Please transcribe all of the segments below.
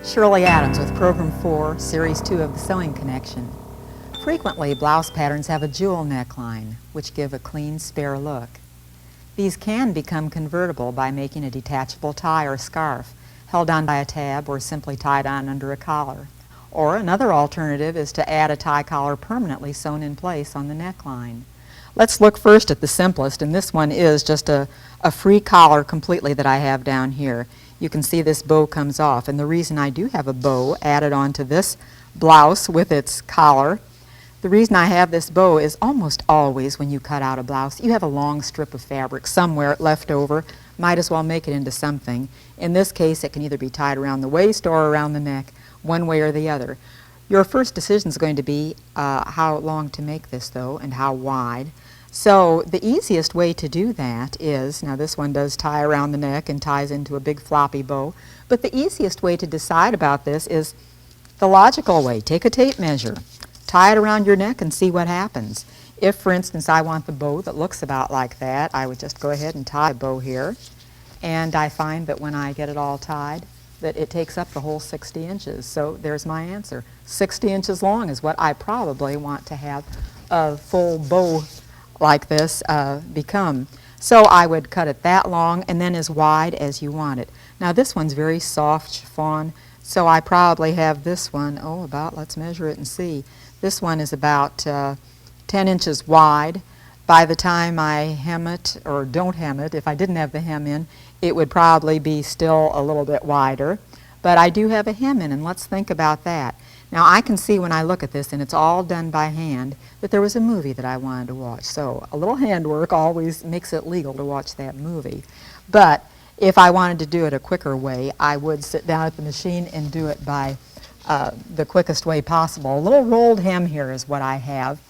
Shirley Adams with Program 4, Series 2 of the Sewing Connection. Frequently, blouse patterns have a jewel neckline, which give a clean, spare look. These can become convertible by making a detachable tie or scarf, held on by a tab or simply tied on under a collar. Or another alternative is to add a tie collar permanently sewn in place on the neckline. Let's look first at the simplest, and this one is just a free collar completely that I have down here. You can see this bow comes off, and the reason I do have a bow added onto this blouse with its collar, the reason I have this bow is almost always when you cut out a blouse, you have a long strip of fabric somewhere left over. Might as well make it into something. In this case, it can either be tied around the waist or around the neck, one way or the other. Your first decision is going to be how long to make this, though, and how wide. So the easiest way to do that is, now this one does tie around the neck and ties into a big floppy bow, but the easiest way to decide about this is the logical way. Take a tape measure, tie it around your neck and see what happens. If, for instance, I want the bow that looks about like that, I would just go ahead and tie a bow here, and I find that when I get it all tied, that it takes up the whole 60 inches. So there's my answer. 60 inches long is what I probably want to have a full bow like this become. So I would cut it that long and then as wide as you want it. Now this one's very soft chiffon, so I probably have this one, let's measure it and see. This one is about 10 inches wide. By the time I hem it, or don't hem it, if I didn't have the hem in, it would probably be still a little bit wider. But I do have a hem in, and let's think about that. Now I can see when I look at this, and it's all done by hand, that there was a movie that I wanted to watch. So a little handwork always makes it legal to watch that movie. But if I wanted to do it a quicker way, I would sit down at the machine and do it by the quickest way possible. A little rolled hem here is what I have.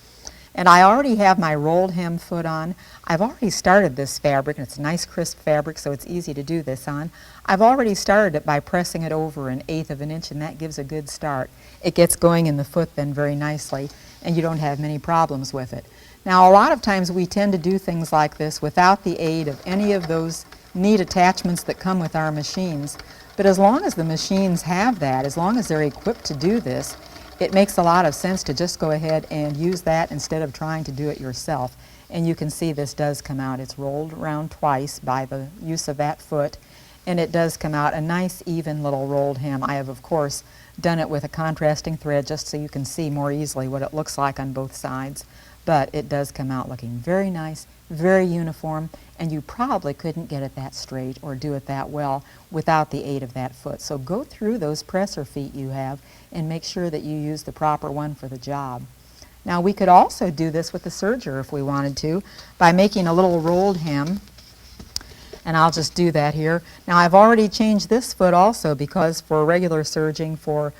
And I already have my rolled hem foot on. I've already started this fabric, and it's a nice crisp fabric, so it's easy to do this on. I've already started it by pressing it over 1/8 of an inch, and that gives a good start. It gets going in the foot then very nicely, and you don't have many problems with it. Now, a lot of times we tend to do things like this without the aid of any of those neat attachments that come with our machines. But as long as the machines have that, as long as they're equipped to do this, it makes a lot of sense to just go ahead and use that instead of trying to do it yourself. And you can see this does come out. It's rolled around twice by the use of that foot, and it does come out a nice even little rolled hem. I have, of course, done it with a contrasting thread just so you can see more easily what it looks like on both sides. But it does come out looking very nice, very uniform, and you probably couldn't get it that straight or do it that well without the aid of that foot. So go through those presser feet you have and make sure that you use the proper one for the job. Now we could also do this with the serger if we wanted to by making a little rolled hem, and I'll just do that here. Now I've already changed this foot also because for regular serging, for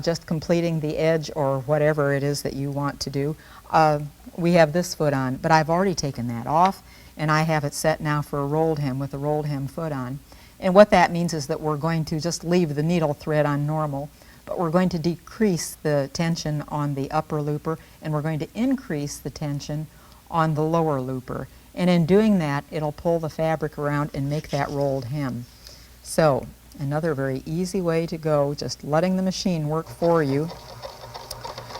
just completing the edge or whatever it is that you want to do, we have this foot on, but I've already taken that off and I have it set now for a rolled hem with a rolled hem foot on. And what that means is that we're going to just leave the needle thread on normal, but we're going to decrease the tension on the upper looper and we're going to increase the tension on the lower looper. And in doing that, it'll pull the fabric around and make that rolled hem. So another very easy way to go, just letting the machine work for you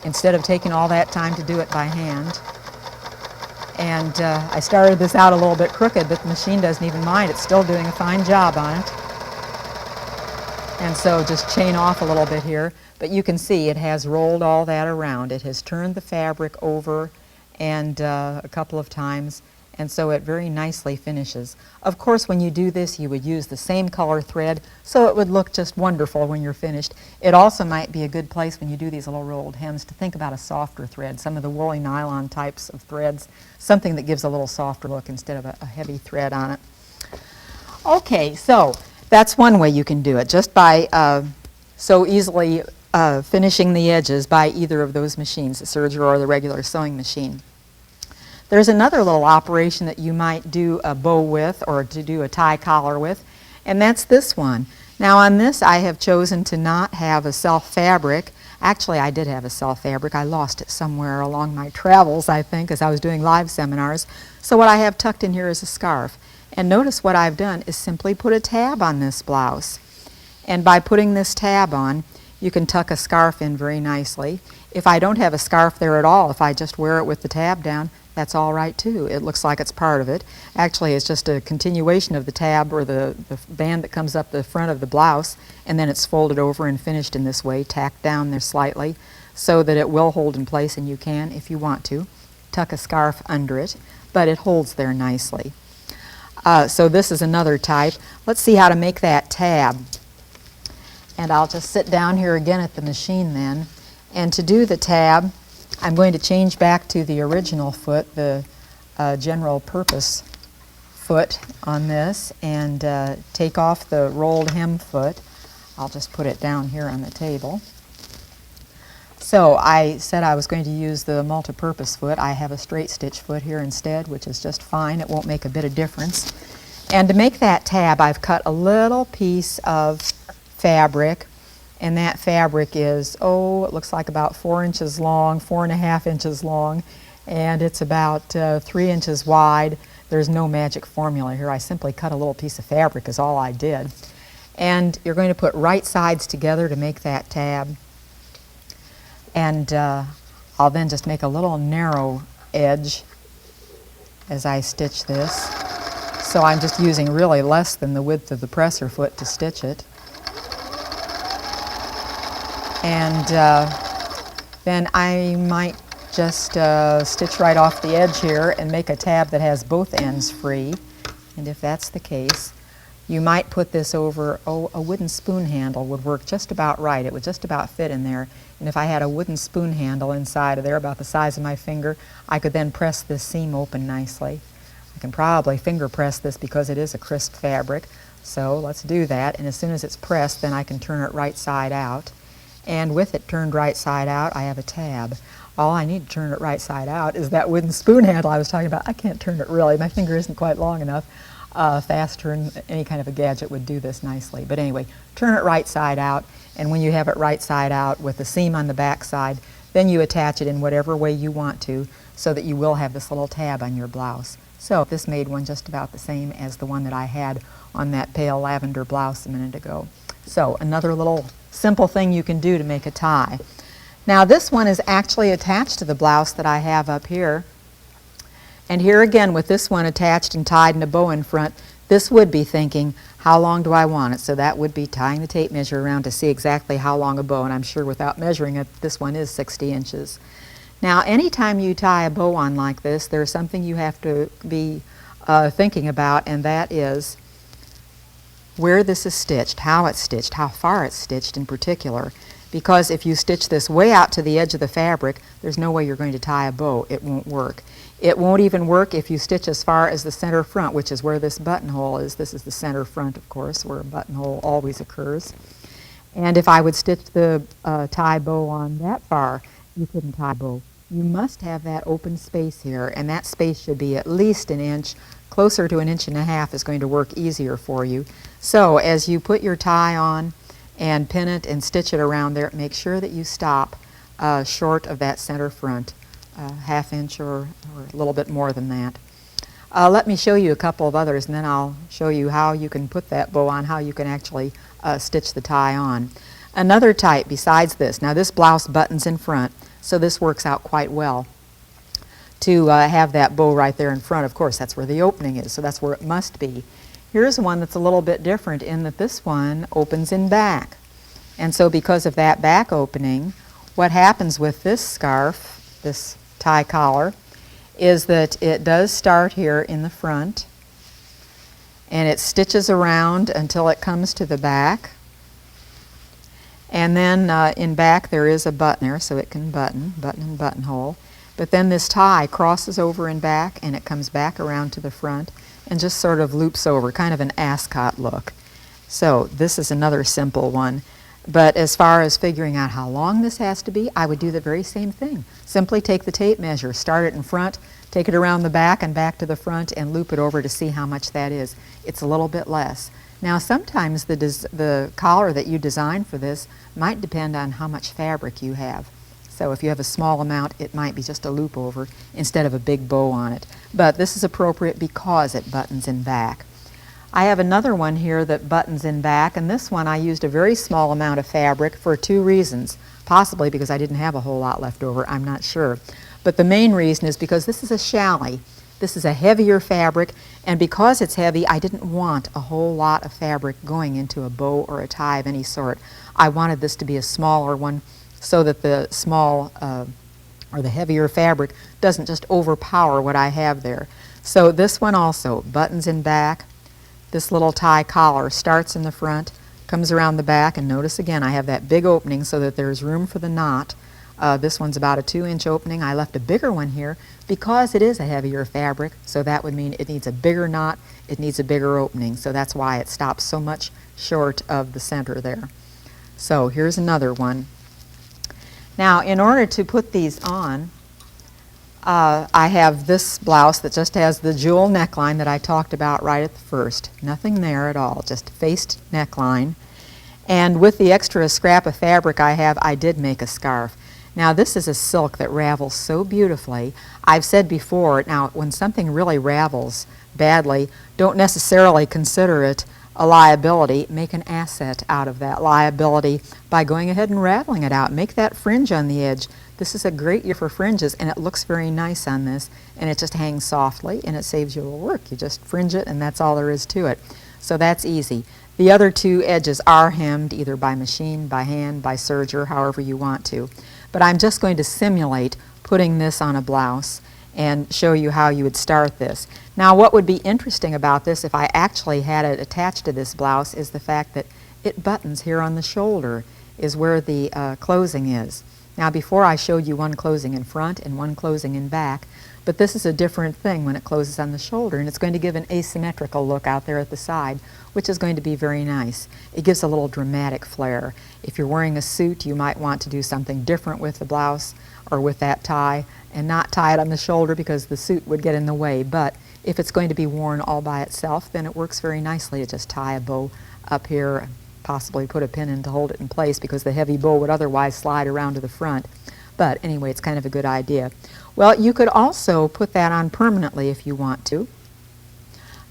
instead of taking all that time to do it by hand. And I started this out a little bit crooked, but the machine doesn't even mind. It's still doing a fine job on it. And so just chain off a little bit here. But you can see it has rolled all that around. It has turned the fabric over and a couple of times, and so it very nicely finishes. Of course, when you do this, you would use the same color thread, so it would look just wonderful when you're finished. It also might be a good place when you do these little rolled hems to think about a softer thread, some of the woolly nylon types of threads, something that gives a little softer look instead of a heavy thread on it. Okay, so that's one way you can do it, just by so easily finishing the edges by either of those machines, the serger or the regular sewing machine. There's another little operation that you might do a bow with or to do a tie collar with, and that's this one. Now on this I have chosen to not have a self fabric. Actually, I did have a self fabric. I lost it somewhere along my travels, I think, as I was doing live seminars. So what I have tucked in here is a scarf. And notice what I've done is simply put a tab on this blouse. And by putting this tab on, you can tuck a scarf in very nicely. If I don't have a scarf there at all, if I just wear it with the tab down, that's all right too. It looks like it's part of it. Actually, it's just a continuation of the tab or the band that comes up the front of the blouse, and then it's folded over and finished in this way, tacked down there slightly so that it will hold in place, and you can, if you want to, tuck a scarf under it, but it holds there nicely. So this is another type. Let's see how to make that tab. And I'll just sit down here again at the machine then. And to do the tab, I'm going to change back to the original foot, the general purpose foot on this, and take off the rolled hem foot. I'll just put it down here on the table. So I said I was going to use the multi-purpose foot. I have a straight stitch foot here instead, which is just fine. It won't make a bit of difference. And to make that tab, I've cut a little piece of fabric, and that fabric is, it looks like about 4 inches long, 4.5 inches long, and it's about 3 inches wide. There's no magic formula here. I simply cut a little piece of fabric is all I did. And you're going to put right sides together to make that tab. And I'll then just make a little narrow edge as I stitch this. So I'm just using really less than the width of the presser foot to stitch it. And then I might just stitch right off the edge here and make a tab that has both ends free. And if that's the case, you might put this over, a wooden spoon handle would work just about right. It would just about fit in there. And if I had a wooden spoon handle inside of there about the size of my finger, I could then press this seam open nicely. I can probably finger press this because it is a crisp fabric. So let's do that. And as soon as it's pressed, then I can turn it right side out. And with it turned right side out, I have a tab. All I need to turn it right side out is that wooden spoon handle I was talking about. I can't turn it really. My finger isn't quite long enough. Fast turn, any kind of a gadget would do this nicely. But anyway, turn it right side out, and when you have it right side out with the seam on the back side, then you attach it in whatever way you want to so that you will have this little tab on your blouse. So this made one just about the same as the one that I had on that pale lavender blouse a minute ago. So another little simple thing you can do to make a tie. Now this one is actually attached to the blouse that I have up here. And here again, with this one attached and tied in a bow in front, this would be thinking, how long do I want it? So that would be tying the tape measure around to see exactly how long a bow, and I'm sure without measuring it, this one is 60 inches. Now, anytime you tie a bow on like this, there's something you have to be thinking about, and that is where this is stitched, how it's stitched, how far it's stitched in particular. Because if you stitch this way out to the edge of the fabric, there's no way you're going to tie a bow. It won't work. It won't even work if you stitch as far as the center front, which is where this buttonhole is. This is the center front, of course, where a buttonhole always occurs. And if I would stitch the tie bow on that far, you couldn't tie a bow. You must have that open space here, and that space should be at least an inch. Closer to 1.5 inches is going to work easier for you. So as you put your tie on and pin it and stitch it around there, make sure that you stop short of that center front, 1/2 inch or a little bit more than that. Let me show you a couple of others, and then I'll show you how you can put that bow on, how you can actually stitch the tie on. Another type besides this, now this blouse buttons in front, so this works out quite well to have that bow right there in front. Of course, that's where the opening is, so that's where it must be. Here's one that's a little bit different in that this one opens in back. And so because of that back opening, what happens with this scarf, this tie collar, is that it does start here in the front, and it stitches around until it comes to the back. And then in back there is a button there, so it can button and buttonhole. But then this tie crosses over in back, and it comes back around to the front and just sort of loops over, kind of an ascot look. So this is another simple one. But as far as figuring out how long this has to be, I would do the very same thing. Simply take the tape measure, start it in front, take it around the back and back to the front, and loop it over to see how much that is. It's a little bit less. Now sometimes the collar that you design for this might depend on how much fabric you have. So if you have a small amount, it might be just a loop over instead of a big bow on it. But this is appropriate because it buttons in back. I have another one here that buttons in back, and this one I used a very small amount of fabric for two reasons. Possibly because I didn't have a whole lot left over, I'm not sure. But the main reason is because this is a challis. This is a heavier fabric, and because it's heavy, I didn't want a whole lot of fabric going into a bow or a tie of any sort. I wanted this to be a smaller one so that the small or the heavier fabric doesn't just overpower what I have there. So this one also, buttons in back. This little tie collar starts in the front, comes around the back, and notice again I have that big opening so that there's room for the knot. This one's about a 2-inch opening. I left a bigger one here because it is a heavier fabric, so that would mean it needs a bigger knot, it needs a bigger opening, so that's why it stops so much short of the center there. So here's another one. Now in order to put these on, I have this blouse that just has the jewel neckline that I talked about right at the first. Nothing there at all, just a faced neckline. And with the extra scrap of fabric I have, I did make a scarf. Now this is a silk that ravels so beautifully. I've said before, now when something really ravels badly, don't necessarily consider it a liability. Make an asset out of that liability by going ahead and raveling it out. Make that fringe on the edge. This is a great year for fringes, and it looks very nice on this, and it just hangs softly, and it saves you a little work. You just fringe it, and that's all there is to it. So that's easy. The other two edges are hemmed either by machine, by hand, by serger, however you want to. But I'm just going to simulate putting this on a blouse and show you how you would start this. Now what would be interesting about this if I actually had it attached to this blouse is the fact that it buttons here on the shoulder is where the closing is. Now before I showed you one closing in front and one closing in back, but this is a different thing when it closes on the shoulder, and it's going to give an asymmetrical look out there at the side, which is going to be very nice. It gives a little dramatic flair. If you're wearing a suit, you might want to do something different with the blouse or with that tie and not tie it on the shoulder because the suit would get in the way. But if it's going to be worn all by itself, then it works very nicely to just tie a bow up here, possibly put a pin in to hold it in place because the heavy bow would otherwise slide around to the front. But anyway, it's kind of a good idea. Well, you could also put that on permanently if you want to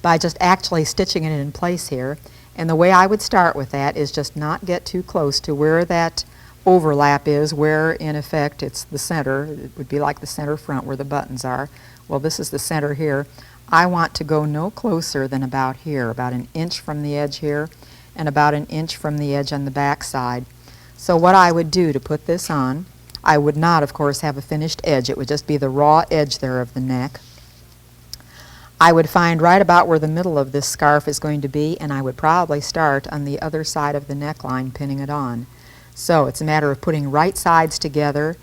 by just actually stitching it in place here. And the way I would start with that is just not get too close to where that overlap is, where in effect it's the center. It would be like the center front where the buttons are. Well, this is the center here. I want to go no closer than about here, about an inch from the edge here and about an inch from the edge on the back side. So what I would do to put this on, I would not, of course, have a finished edge. It would just be the raw edge there of the neck. I would find right about where the middle of this scarf is going to be, and I would probably start on the other side of the neckline pinning it on. So it's a matter of putting right sides together,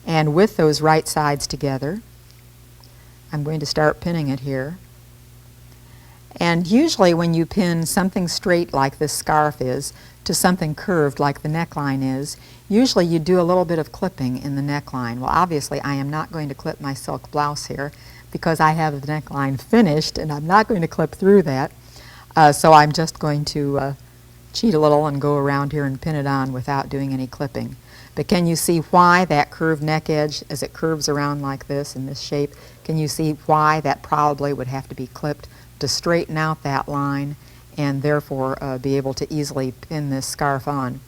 and with those right sides together, I'm going to start pinning it here. And usually when you pin something straight like this scarf is to something curved like the neckline is, usually you do a little bit of clipping in the neckline. Well, obviously I am not going to clip my silk blouse here because I have the neckline finished and I'm not going to clip through that. So I'm just going to cheat a little and go around here and pin it on without doing any clipping. But can you see why that curved neck edge, as it curves around like this in this shape, can you see why that probably would have to be clipped to straighten out that line and therefore be able to easily pin this scarf on?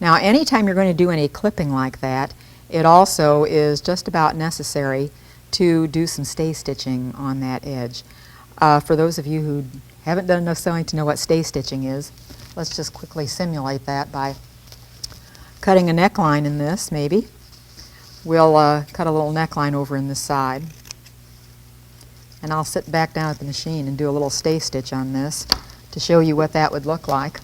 Now anytime you're going to do any clipping like that, it also is just about necessary to do some stay stitching on that edge. For those of you who haven't done enough sewing to know what stay stitching is, let's just quickly simulate that by cutting a neckline in this, maybe. We'll cut a little neckline over in this side. And I'll sit back down at the machine and do a little stay stitch on this to show you what that would look like.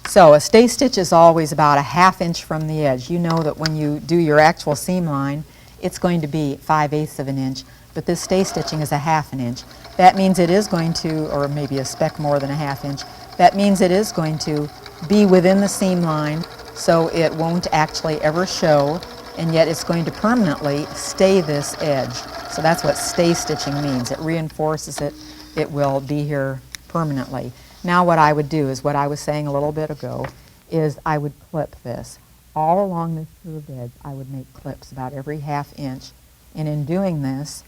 So a stay stitch is always about a ½ inch from the edge. You know that when you do your actual seam line, it's going to be 5/8 of an inch, but this stay stitching is a ½ inch. That means it is going to, or maybe a speck more than a ½ inch, that means it is going to be within the seam line so it won't actually ever show, and yet it's going to permanently stay this edge. So that's what stay stitching means. It reinforces it. It will be here permanently. Now what I would do is what I was saying a little bit ago is I would clip this. All along this curved edge I would make clips about every ½ inch, and in doing this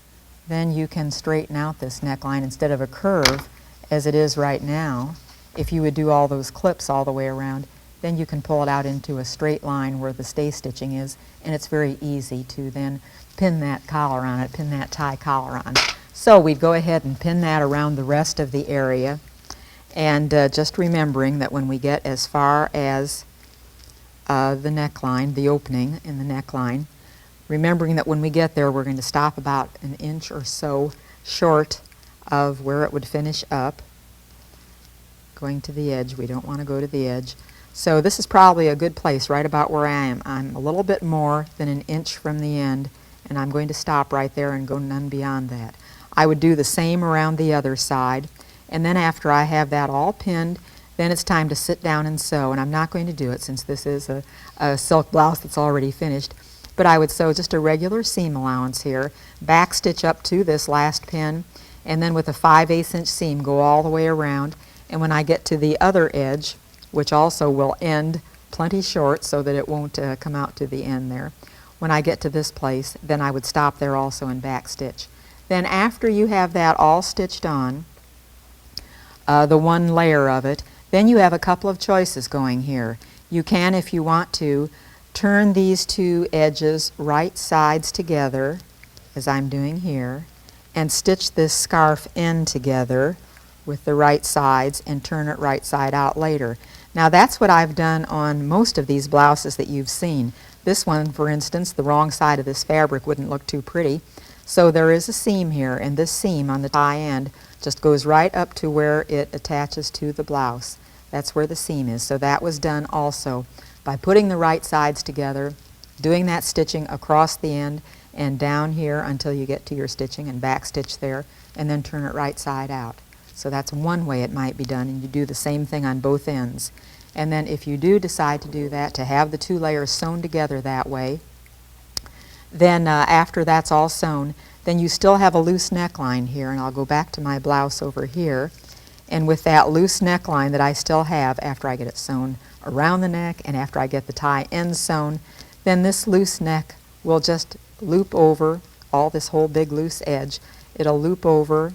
then you can straighten out this neckline instead of a curve as it is right now. If you would do all those clips all the way around, then you can pull it out into a straight line where the stay stitching is, and it's very easy to then pin that collar on it, pin that tie collar on. So we'd go ahead and pin that around the rest of the area, and just remembering that when we get as far as the neckline, the opening in the neckline, remembering that when we get there we're going to stop about an inch or so short of where it would finish up. Going to the edge, we don't want to go to the edge. So this is probably a good place, right about where I am. I'm a little bit more than an inch from the end, and I'm going to stop right there and go none beyond that. I would do the same around the other side, and then after I have that all pinned, then it's time to sit down and sew, and I'm not going to do it since this is a silk blouse that's already finished, but I would sew just a regular seam allowance here, back stitch up to this last pin, and then with a 5/8 inch seam go all the way around, and when I get to the other edge, which also will end plenty short so that it won't come out to the end there, when I get to this place, then I would stop there also and back stitch. Then after you have that all stitched on, the one layer of it, then you have a couple of choices going here. You can, if you want to, turn these two edges right sides together, as I'm doing here, and stitch this scarf end together with the right sides and turn it right side out later. Now that's what I've done on most of these blouses that you've seen. This one, for instance, the wrong side of this fabric wouldn't look too pretty. So there is a seam here, and this seam on the tie end just goes right up to where it attaches to the blouse. That's where the seam is. So that was done also by putting the right sides together, doing that stitching across the end and down here until you get to your stitching and back stitch there, and then turn it right side out. So that's one way it might be done, and you do the same thing on both ends. And then if you do decide to do that, to have the two layers sewn together that way, then after that's all sewn, then you still have a loose neckline here, and I'll go back to my blouse over here, and with that loose neckline that I still have after I get it sewn around the neck and after I get the tie end sewn, then this loose neck will just loop over all this whole big loose edge. It'll loop over.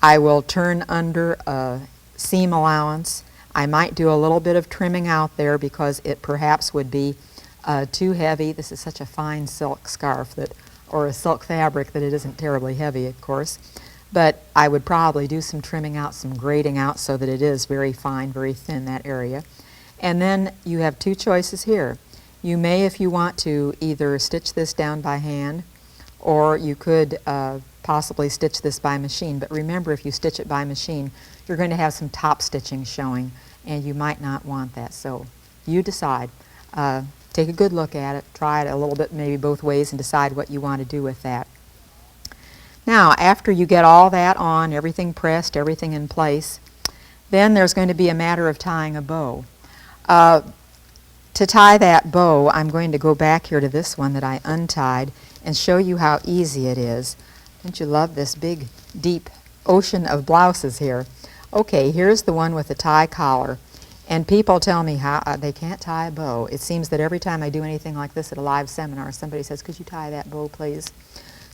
I will turn under a seam allowance. I might do a little bit of trimming out there because it perhaps would be too heavy. This is such a fine silk scarf that, or a silk fabric, that it isn't terribly heavy, of course. But I would probably do some trimming out, some grading out so that it is very fine, very thin, that area. And then you have two choices here. You may, if you want to, either stitch this down by hand, or you could possibly stitch this by machine. But remember, if you stitch it by machine, you're going to have some top stitching showing, and you might not want that. So you decide. Take a good look at it, try it a little bit, maybe both ways, and decide what you want to do with that. Now, after you get all that on, everything pressed, everything in place, then there's going to be a matter of tying a bow. To tie that bow, I'm going to go back here to this one that I untied and show you how easy it is. Don't you love this big, deep ocean of blouses here? Okay, here's the one with the tie collar. And people tell me how they can't tie a bow. It seems that every time I do anything like this at a live seminar, somebody says, could you tie that bow, please?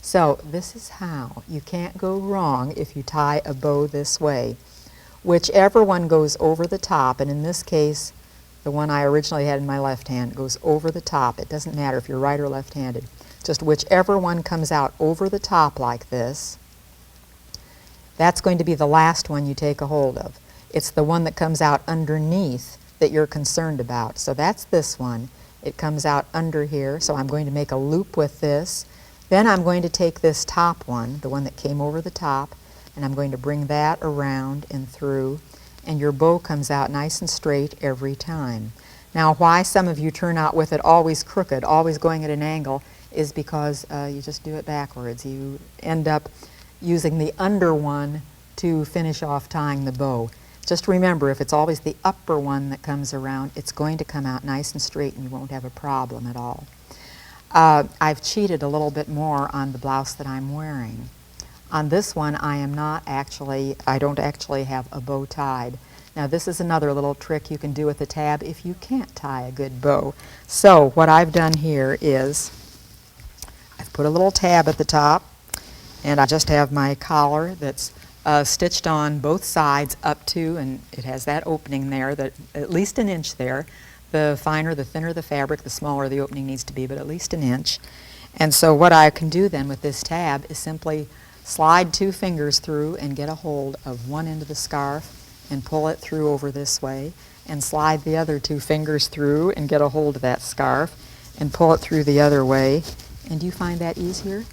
So this is how. You can't go wrong if you tie a bow this way. Whichever one goes over the top, and in this case, the one I originally had in my left hand goes over the top. It doesn't matter if you're right or left-handed. Just whichever one comes out over the top like this, that's going to be the last one you take a hold of. It's the one that comes out underneath that you're concerned about. So that's this one. It comes out under here, so I'm going to make a loop with this. Then I'm going to take this top one, the one that came over the top, and I'm going to bring that around and through, and your bow comes out nice and straight every time. Now, why some of you turn out with it always crooked, always going at an angle, is because you just do it backwards. You end up using the under one to finish off tying the bow. Just remember, if it's always the upper one that comes around, it's going to come out nice and straight and you won't have a problem at all. I've cheated a little bit more on the blouse that I'm wearing. On this one, I don't actually have a bow tied. Now this is another little trick you can do with a tab if you can't tie a good bow. So what I've done here is I've put a little tab at the top, And I just have my collar that's stitched on both sides up to, and it has that opening there, that at least an inch there. The finer, the thinner the fabric, the smaller the opening needs to be, but at least an inch. And so what I can do then with this tab is simply slide 2 fingers through and get a hold of one end of the scarf and pull it through over this way, and slide the other 2 fingers through and get a hold of that scarf and pull it through the other way. And do you find that easier?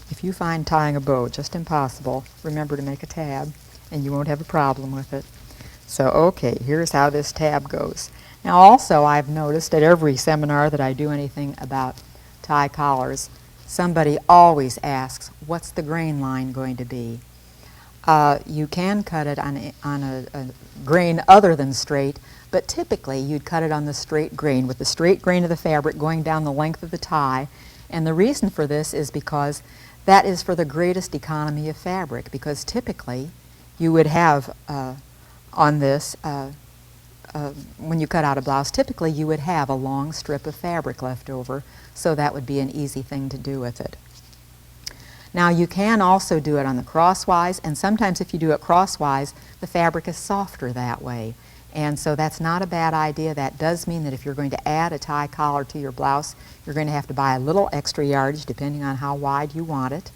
If you find tying a bow just impossible, remember to make a tab and you won't have a problem with it. So okay, here's how this tab goes. Now also, I've noticed at every seminar that I do anything about tie collars, somebody always asks, what's the grain line going to be? You can cut it on a grain other than straight, but typically you'd cut it on the straight grain, with the straight grain of the fabric going down the length of the tie. And the reason for this is because that is for the greatest economy of fabric, because typically you would have on this, when you cut out a blouse, typically you would have a long strip of fabric left over, so that would be an easy thing to do with it. Now you can also do it on the crosswise, and sometimes if you do it crosswise, the fabric is softer that way. And so that's not a bad idea. That does mean that if you're going to add a tie collar to your blouse, you're going to have to buy a little extra yardage depending on how wide you want it.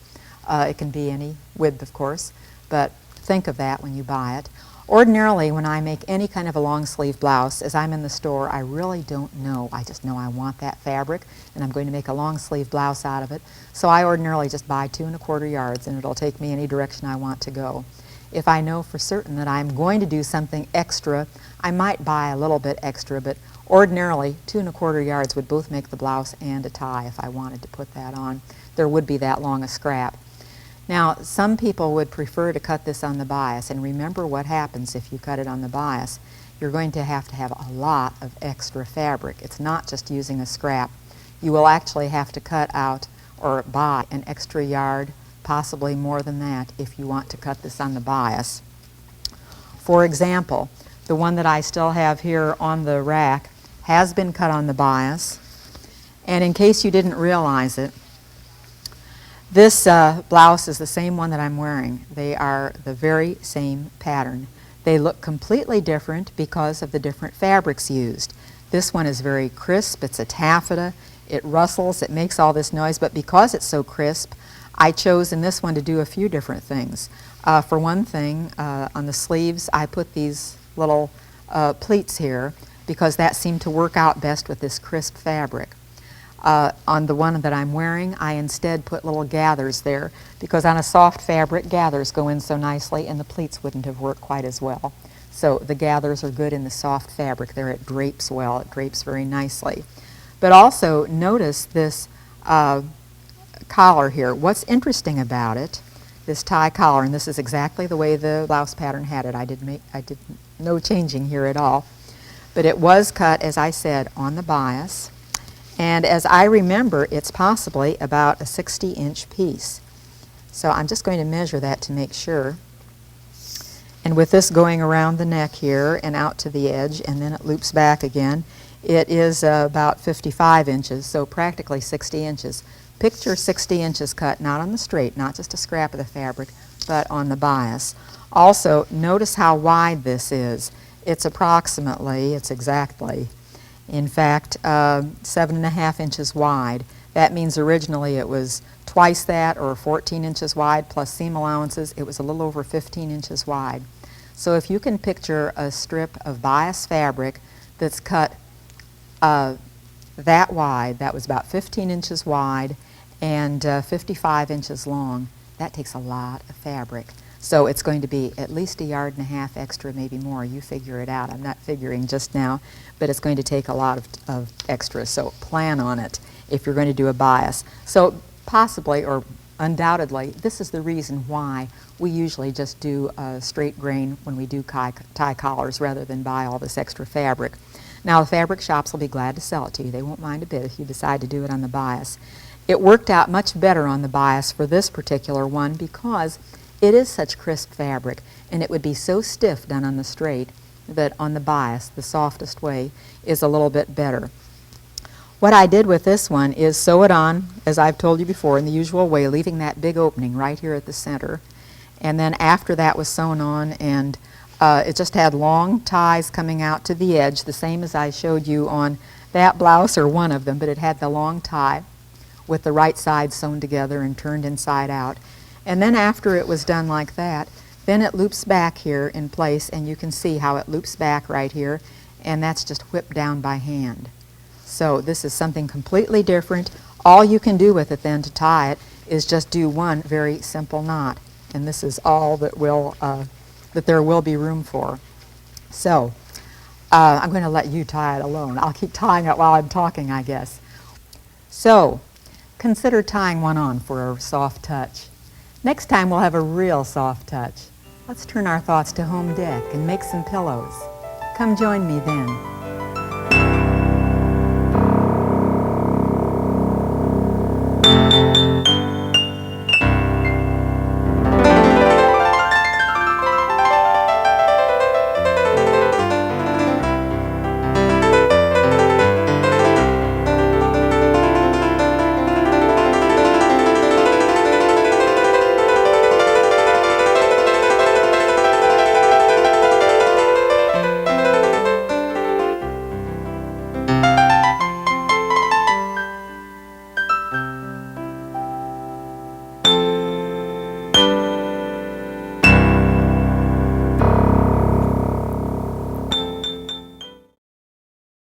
It can be any width, of course, but think of that when you buy it. Ordinarily, when I make any kind of a long sleeve blouse, as I'm in the store, I really don't know. I just know I want that fabric, and I'm going to make a long sleeve blouse out of it. So I ordinarily just buy 2 1/4 yards, and it'll take me any direction I want to go. If I know for certain that I'm going to do something extra, I might buy a little bit extra, but ordinarily 2 1/4 yards would both make the blouse and a tie if I wanted to put that on. There would be that long a scrap. Now, some people would prefer to cut this on the bias, and remember what happens if you cut it on the bias. You're going to have a lot of extra fabric. It's not just using a scrap. You will actually have to cut out or buy an extra yard, possibly more than that, if you want to cut this on the bias. For example, the one that I still have here on the rack has been cut on the bias, and in case you didn't realize it, this blouse is the same one that I'm wearing. They are the very same pattern. They look completely different because of the different fabrics used. This one is very crisp. It's a taffeta. It rustles. It makes all this noise, but because it's so crisp, I chose in this one to do a few different things. For one thing, on the sleeves, I put these little pleats here because that seemed to work out best with this crisp fabric. On the one that I'm wearing, I instead put little gathers there because on a soft fabric, gathers go in so nicely and the pleats wouldn't have worked quite as well. So the gathers are good in the soft fabric there. It drapes well. It drapes very nicely. But also notice this collar here. What's interesting about it, this tie collar, and this is exactly the way the blouse pattern had it. I did no changing here at all. But it was cut, as I said, on the bias. And as I remember, it's possibly about a 60-inch piece. So I'm just going to measure that to make sure. And with this going around the neck here and out to the edge, and then it loops back again, it is about 55 inches, so practically 60 inches. Picture 60 inches cut, not on the straight, not just a scrap of the fabric, but on the bias. Also, notice how wide this is. It's exactly, in fact, 7.5 inches wide. That means originally it was twice that, or 14 inches wide, plus seam allowances. It was a little over 15 inches wide. So if you can picture a strip of bias fabric that's cut that wide, that was about 15 inches wide and 55 inches long, that takes a lot of fabric. So it's going to be at least 1.5 yards extra, maybe more. You figure it out. I'm not figuring just now, but it's going to take a lot of extra. So plan on it if you're going to do a bias. So possibly, or undoubtedly, this is the reason why we usually just do a straight grain when we do tie collars rather than buy all this extra fabric. Now, the fabric shops will be glad to sell it to you. They won't mind a bit if you decide to do it on the bias. It worked out much better on the bias for this particular one because it is such crisp fabric, and it would be so stiff done on the straight that on the bias, the softest way, is a little bit better. What I did with this one is sew it on, as I've told you before, in the usual way, leaving that big opening right here at the center. And then after that was sewn on, and it just had long ties coming out to the edge, the same as I showed you on that blouse, or one of them, but it had the long tie with the right side sewn together and turned inside out. And then after it was done like that, then it loops back here in place, and you can see how it loops back right here, and that's just whipped down by hand. So this is something completely different. All you can do with it then to tie it is just do one very simple knot, and this is all that there will be room for. So I'm going to let you tie it alone. I'll keep tying it while I'm talking, I guess. So consider tying one on for a soft touch. Next time we'll have a real soft touch. Let's turn our thoughts to home deck and make some pillows. Come join me then.